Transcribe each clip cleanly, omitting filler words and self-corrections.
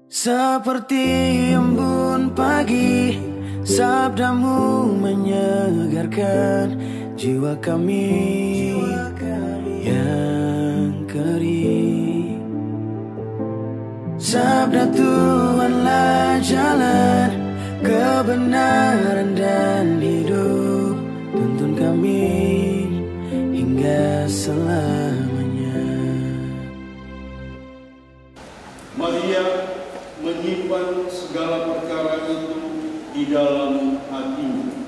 Seperti embun pagi, sabdamu menyegarkan jiwa kami yang kering. Sabda Tuhanlah jalan kebenaran dan hidup, tuntun kami hingga selamanya. Maria menyimpan segala perkara itu di dalam hatinya.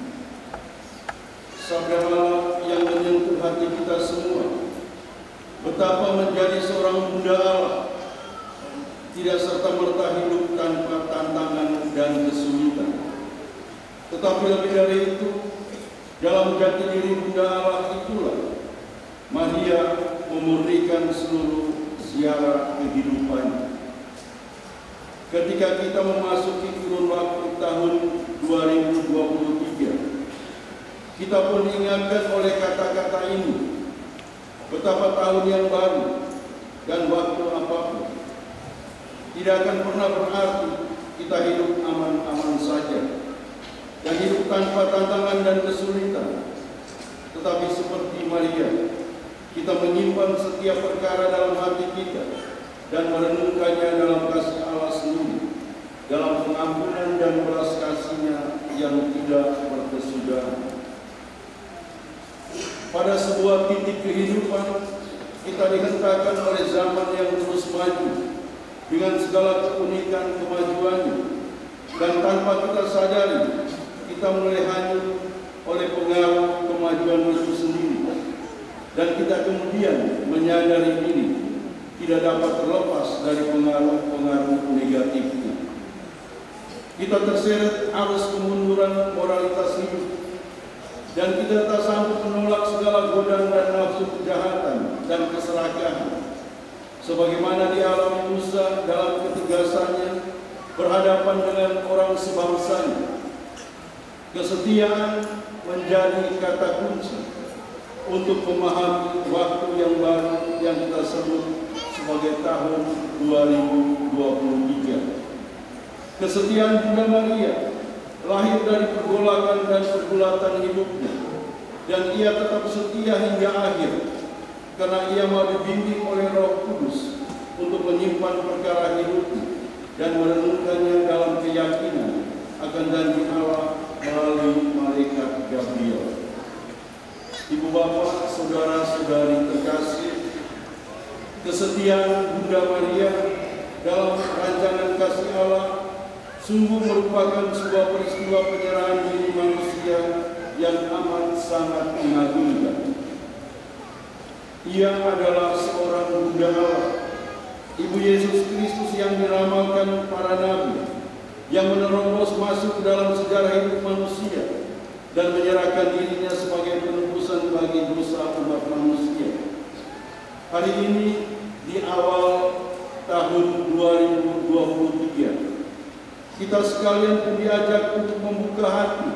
Sabda Allah yang menyentuh hati kita semua. Betapa menjadi seorang bunda Allah tidak serta-merta hidup tanpa tantangan dan kesulitan. Tetapi lebih dari itu, dalam jati diri bunda Allah itulah Maria memurnikan seluruh ziarah kehidupannya. Ketika kita memasuki kurun waktu tahun 2023, kita pun diingatkan oleh kata-kata ini, betapa tahun yang baru dan waktu apapun tidak akan pernah berarti kita hidup aman-aman saja dan hidup tanpa tantangan dan kesulitan. Tetapi seperti Maria, kita menyimpan setiap perkara dalam hati kita dan merenungkannya dalam kasih Allah sendiri, dalam pengampunan dan belas kasih-Nya yang tidak berkesudahan. Pada sebuah titik kehidupan, kita dihentakkan oleh zaman yang terus maju dengan segala keunikan kemajuannya, dan tanpa kita sadari, kita mulai hanyut oleh pengaruh kemajuan itu sendiri, dan kita kemudian menyadari diri tidak dapat terlepas dari pengaruh-pengaruh negatifnya. Kita terseret arus kemunduran moralitas hidup, dan kita tak sanggup menolak segala godaan dan nafsu kejahatan dan keserakahan, sebagaimana dialami Musa dalam ketegasannya berhadapan dengan orang sebangsanya. Kesetiaan menjadi kata kunci untuk memahami waktu yang baru yang kita sebut sebagai tahun 2023. Kesetiaan Bunda Maria lahir dari pergolakan dan pergulatan hidupnya, dan ia tetap setia hingga akhir karena ia mau dibimbing oleh Roh Kudus untuk menyimpan perkara hidupnya dan merenungkannya dalam keyakinan akan janji Allah melalui malaikat Gabriel. Ibu bapak, saudara-saudari terkasih, kesetiaan Bunda Maria dalam rancangan kasih Allah sungguh merupakan sebuah peristiwa penyerahan diri manusia yang amat sangat mengagumkan. Ia adalah seorang Bunda Allah, Ibu Yesus Kristus yang diramalkan para nabi, yang menerobos masuk ke dalam sejarah hidup manusia dan menyerahkan dirinya sebagai penebusan bagi dosa umat manusia. Hari ini di awal tahun 2023, kita sekalian pun diajak untuk membuka hati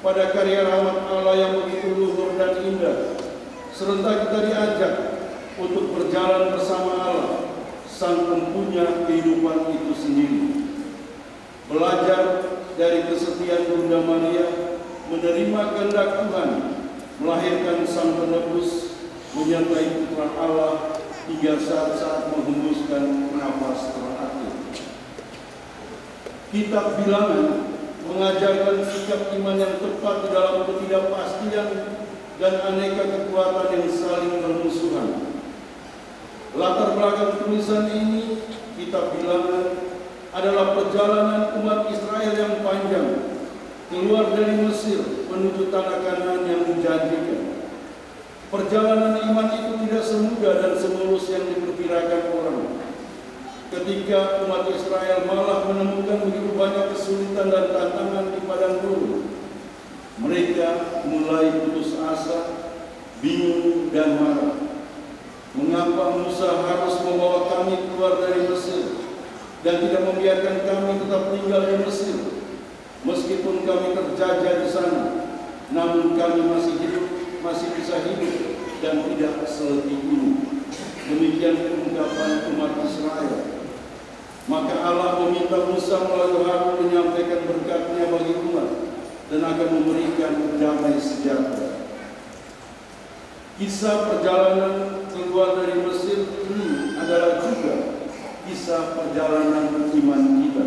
pada karya rahmat Allah yang begitu luhur dan indah. Serentak kita diajak untuk berjalan bersama Allah, Sang Empunya kehidupan itu sendiri. Belajar dari kesetiaan Bunda Maria, menerima kehendak Tuhan, melahirkan Sang Penebus, menyertai Putra Allah hingga saat-saat menghembuskan nafas terakhir. Kitab Bilangan mengajarkan sikap iman yang tepat di dalam ketidakpastian dan aneka kekuatan yang saling bermusuhan. Latar belakang tulisan ini, Kitab Bilangan, adalah perjalanan umat Israel yang panjang keluar dari Mesir menuju tanah Kanaan yang dijanjikan. Perjalanan iman itu tidak semudah dan semulus yang diperkirakan orang. Ketika umat Israel malah menemukan begitu banyak kesulitan dan tantangan di padang gurun, mereka mulai putus asa, bingung dan marah. Mengapa Musa harus membawa kami keluar dari Mesir dan tidak membiarkan kami tetap tinggal di Mesir? Meskipun kami terjajah di sana, namun kami masih bisa hidup dan tidak seletih ini. Demikian ungkapan umat Israel. Maka Allah meminta Musa melalui Harun menyampaikan berkat-Nya bagi umat dan akan memberikan damai sejahtera. Kisah perjalanan keluar dari Mesir ini adalah juga kisah perjalanan iman kita.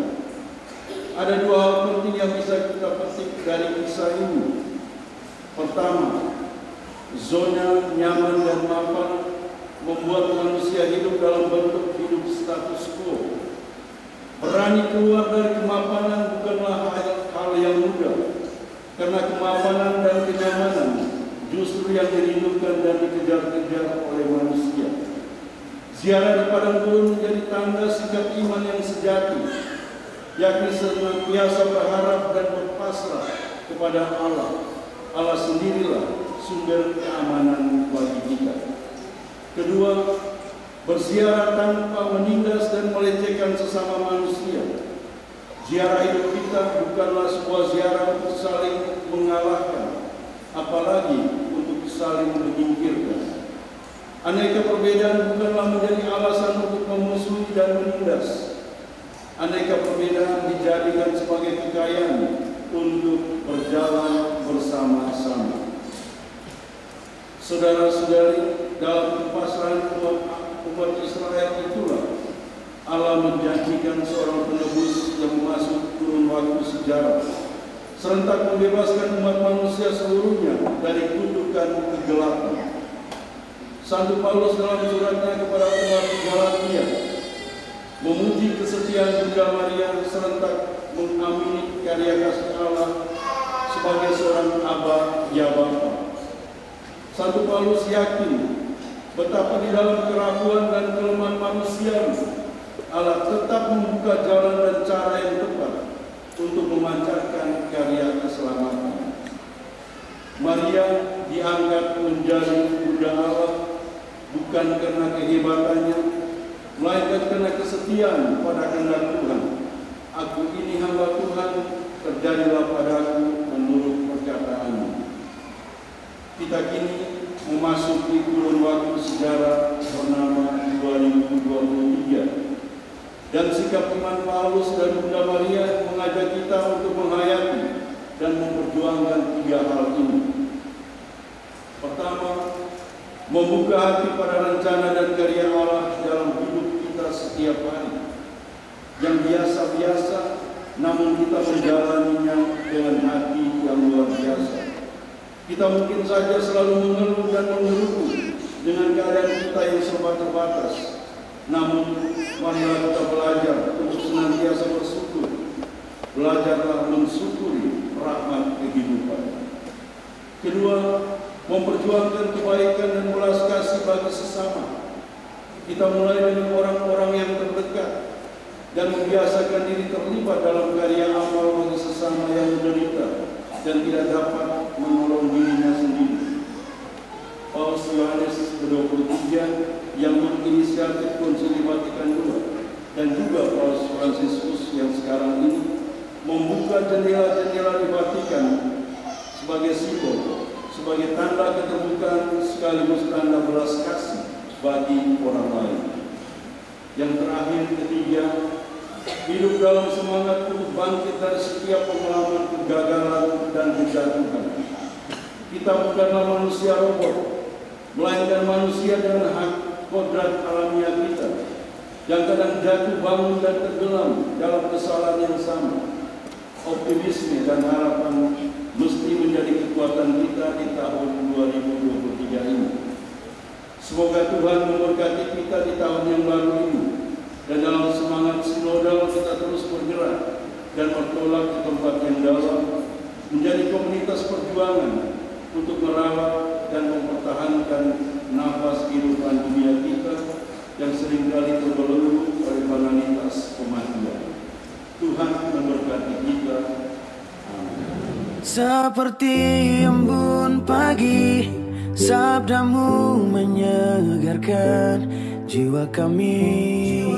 Ada dua hal penting yang bisa kita petik dari kisah ini. Pertama, zona nyaman dan mapan membuat manusia hidup dalam bentuk hidup status quo. Berani keluar dari kemapanan bukanlah hal yang mudah, karena kemapanan dan kenyamanan justru yang dirindukan dan dikejar-kejar oleh manusia. Ziarah di padang gurun menjadi tanda sikap iman yang sejati, yakni senantiasa berharap dan berpasrah kepada Allah. Allah sendirilah sumber keamanan bagi kita. Kedua, berziarah tanpa menindas dan melecehkan sesama manusia. Ziarah hidup kita bukanlah sebuah ziarah untuk saling mengalahkan, apalagi untuk saling menyingkirkan. Aneka perbedaan bukanlah menjadi alasan untuk memusuhi dan menindas. Aneka perbedaan dijadikan sebagai kekayaan untuk berjalan bersama-sama. Saudara-saudari, dalam kepasrahan umat Israel itulah Allah menjanjikan seorang penebus yang masuk kurun waktu sejarah, serentak membebaskan umat manusia seluruhnya dari kutukan kegelapan. Santo Paulus dalam suratnya kepada umat Galatia memuji kesetiaan Bunda Maria serentak mengamini karya kasih Allah sebagai seorang Aba ya Bapa. Santo Paulus yakin betapa di dalam keraguan dan kelemahan manusia Allah tetap membuka jalan dan cara yang tepat untuk memancarkan karya keselamatan. Maria diangkat menjadi Bunda Allah bukan karena kehebatannya, melainkan karena kesetiaan pada kehendak Tuhan. Aku ini hamba Tuhan, terjadilah padaku menurut perkataan-Mu. Kita kini memasuki kurun waktu sejarah bernama 2023, dan sikap iman Paulus dan Bunda Maria mengajak kita untuk menghayati dan memperjuangkan tiga hal ini. Pertama, membuka hati pada rencana dan karya Allah dalam hidup kita setiap hari. Yang biasa-biasa, namun kita menjalaninya dengan hati yang luar biasa. Kita mungkin saja selalu mengeluh dan mengeluh dengan keadaan kita yang serba terbatas. Namun, marilah kita belajar untuk senantiasa bersyukur. Belajarlah mensyukuri rahmat kehidupan. Kedua, memperjuangkan kebaikan dan belas kasih bagi sesama. Kita mulai dengan orang-orang yang terdekat dan membiasakan diri terlibat dalam karya amal bagi sesama yang menderita dan tidak dapat menolong dirinya sendiri. Paus Yohanes ke-23 yang menginisiatif Konsili Vatikan II dan juga Paus Fransiskus yang sekarang ini membuka jendela-jendela di Vatikan sebagai simbol, sebagai tanda keterbukaan sekaligus tanda belas kasih bagi orang lain. Yang terakhir, ketiga, hidup dalam semangat untuk bangkit dari setiap pengalaman kegagalan dan kejatuhan. Kita bukanlah manusia robot, melainkan manusia dengan hak kodrat alamiah kita, yang kadang jatuh bangun dan tenggelam dalam kesalahan yang sama. Optimisme dan harapan mesti menjadi kekuatan kita di tahun 2023 ini. Semoga Tuhan memberkati kita di tahun yang baru ini, dan dalam semangat sinodal kita terus bergerak dan bertolak ke tempat yang dalam, menjadi komunitas perjuangan untuk merawat dan mempertahankan nafas kehidupan dunia kita yang seringkali terbelenggu oleh banalitas kematian. Tuhan memberkati kita. Amin. Seperti embun pagi, sabdamu menyegarkan jiwa kami.